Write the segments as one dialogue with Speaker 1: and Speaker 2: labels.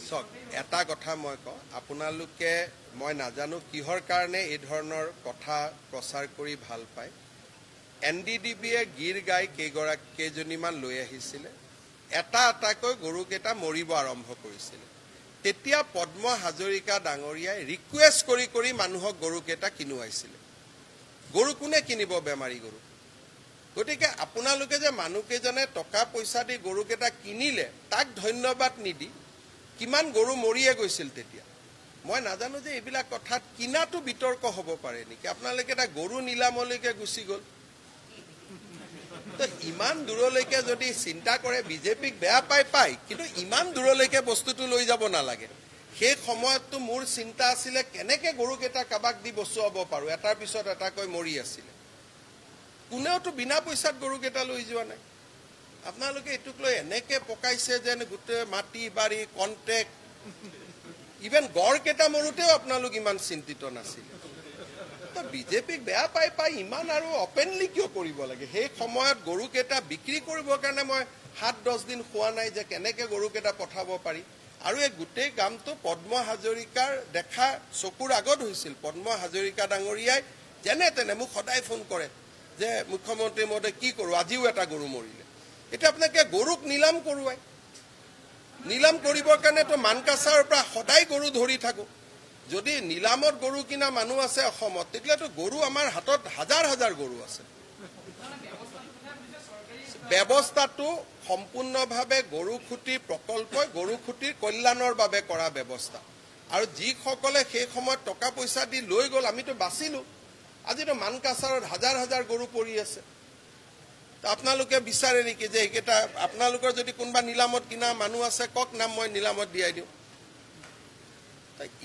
Speaker 1: চক এটা কথা মই কওঁ আপোনালোকে মই নাজানো কিহৰ কাৰণে এই ধৰণৰ কথা প্ৰচাৰ কৰি ভাল পায় NDDBয়ে গীৰ গাই কেইজনীমান লৈ আহিছিলে এটা এটাকৈ গৰুকেইটা মৰিব আৰম্ভ কৰিছিলে তেতিয়া পদ্ম হাজৰিকা ডাঙৰীয়াই ৰিকুৱেষ্ট কৰি কৰি মানুহক গৰুকেইটা কিনুৱাইছিলে গৰু কোনে কিনিব বেমাৰী গৰু গতিকে আপোনালোকে যে মানুহকেইজনে টকা পইচা দি গৰুকেইটা কিনিলে তাক ধন্যবাদ নিদি কিমান গৰু মৰিয়ে গৈছিল তেতিয়া মই নাজানো যে এইবিলাক কথাত কিনাটো বিতৰ্ক হ'ব পাৰে নেকি আপোনালোকে এটা গৰু নিলামলৈকে গুচি গ'ল তো ইমান দূৰলৈকে যদি চিন্তা কৰে বিজেপিক বেয়া পায় কিন্তু ইমান দূৰলৈকে বস্তুটো লৈ যাব নালাগে সেই সময়ততো মোৰ চিন্তা আছিলে কেনেকৈ গৰুকেইটা কাবাক দি বচুৱাব পাৰো এটাৰ পিছত এটাকৈ মৰি আছিলে কোনেওতো বিনা পইচাত গৰুকেইটা লৈ যোৱা নাই আপোনালোকে এটুক লৈ এনেকে পকাইছে যেন গোটেই মাটি বাৰী কন্ট্ৰেক্ট ইভেন গড়কেইটা মৰোতেও আপোনালোক ইমান চিন্তিত নাছিল তো বিজেপিক বেয়া পাই ইমান আৰু অপেনলি কিয় কৰিব লাগে সেই সময়ত গৰুকেইটা বিক্ৰী কৰিবৰ কাৰণে মই 7-10 দিন খোৱা নাই যে কেনেকে গৰুকেইটা পঠাব পাৰি আৰু এই গোটেই কামটো পদ্ম হাজৰিকাৰ দেখা চকুৰ আগত হৈছিল পদ্ম হাজৰিকা ডাঙৰীয়াই যেনে তেনে মোক সদায় ফোন কৰে যে মুখ্যমন্ত্ৰী মহোদয় কি কৰো আজিও এটা গৰু মৰিলে এতিয়া আপোনালোকে গৰুক নিলাম কৰোৱাই নিলাম কৰিবৰ কাৰণে তো মানকাছাৰৰ পৰা সদায় গৰু ধৰি থাকো যদি নিলামত গৰু কিনা মানুহ আছে অসমত তেতিয়াতো গৰু আমাৰ হাতত হাজাৰ হাজাৰ গৰু আছে ব্যৱস্থাটো সম্পূৰ্ণভাৱে গৰু খুঁটিৰ প্ৰকল্পই গৰু খুঁটিৰ কল্যাণৰ বাবে কৰা ব্যৱস্থা আৰু যিসকলে সেই সময়ত টকা পইচা দি লৈ গ'ল আমিতো বাচিলো আজিতো মানকাছাৰত হাজাৰ হাজাৰ গৰু পৰি আছে আপোনালোকে বিচাৰে নেকি যে এইকেইটা আপোনালোকৰ যদি কোনোবা নিলামত কিনা মানুহ আছে কক নাম মই নিলামত দিয়াই দিওঁ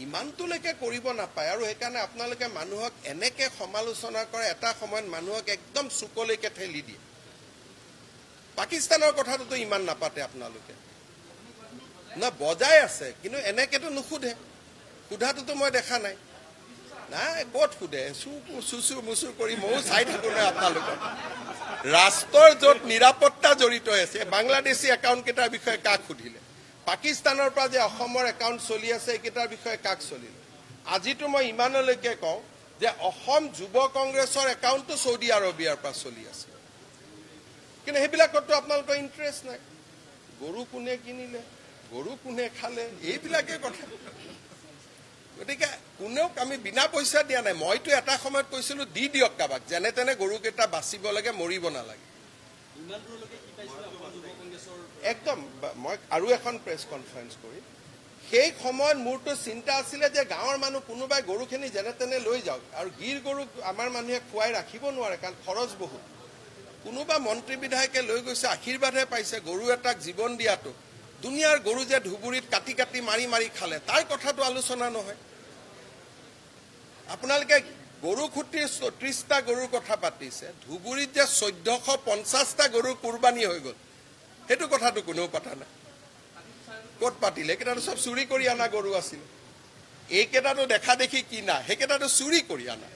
Speaker 1: ইমানটোলৈকে কৰিব নাপায় আৰু সেইকাৰণে আপোনালোকে মানুহক এনেকে সমালোচনা কৰে এটা সময়ত মানুহক একদম চুকলৈকে ঠেলি দিয়ে পাকিস্তানৰ কথাটোতো ইমান নাপাতে আপোনালোকে না বজাই আছে কিন্তু এনেকেতো নুসুধে সুধাটোতো মই দেখা নাই নাই ক'ত সুধে চুচুৰ মুচুৰ কৰি ময়ো চাই থাকো নাই আপোনালোকক ৰাষ্ট্ৰৰ য'ত নিৰাপত্তা জড়িত আছে বাংলাদেশী একাউণ্ট কেইটাৰ বিষয়ে কাক সুধিলে পাকিস্তানৰ পৰা যে অসমৰ একাউণ্ট চলি আছে এইকেইটাৰ বিষয়ে কাক চলিলে আজিতো মই ইমানলৈকে কওঁ যে অসম যুৱ কংগ্ৰেছৰ একাউণ্টটো চৌদি আৰবিয়াৰ পৰা চলি আছে কিন্তু সেইবিলাকতো আপোনালোকৰ ইণ্টাৰেষ্ট নাই গৰু কোনে কিনিলে গৰু কোনে খালে এইবিলাকে কথা গতিকে কোনেও আমি বিনা পইচা দিয়া নাই মইতো এটা সময়ত কৈছিলো দি দিয়ক কাবাক যেনে তেনে গৰুকেইটা বাচিব লাগে মৰিব নালাগে একদম মই আৰু এখন প্ৰেছ কনফাৰেন্স কৰি সেই সময়ত মোৰতো চিন্তা আছিলে যে গাঁৱৰ মানুহ কোনোবাই গৰুখিনি যেনে তেনে লৈ যাওক আৰু গীৰ গৰু আমাৰ মানুহে খুৱাই ৰাখিব নোৱাৰে কাৰণ খৰচ বহুত কোনোবা মন্ত্ৰী বিধায়কে লৈ গৈছে আশীৰ্বাদহে পাইছে গৰু এটাক জীৱন দিয়াটো দুনিয়াৰ গৰু যে ধুবুৰীত কাটি কাটি মাৰি মাৰি খালে তাৰ কথাটো আলোচনা নহয় আপোনালোকে গৰু খুঁটিৰ 34টা গৰুৰ কথা পাতিছে ধুবুৰীত যে 1450টা গৰু কুৰবানী হৈ গ'ল সেইটো কথাটো কোনেও পাতা নাই ক'ত পাতিলে এইকেইটাতো চব চুৰি কৰি অনা গৰু আছিল এইকেইটাতো দেখা দেখি কিনা সেইকেইটাতো চুৰি কৰি অনা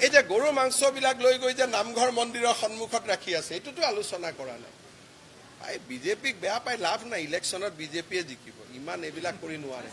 Speaker 1: এই যে গৰু মাংসবিলাক লৈ গৈ যে নামঘৰ মন্দিৰৰ সন্মুখত ৰাখি আছে এইটোতো আলোচনা কৰা নাই বিজেপিক বেয়া পাই লাভ নাই ইলেকশ্যনত বিজেপিয়ে জিকিব ইমান এইবিলাক কৰি নোৱাৰে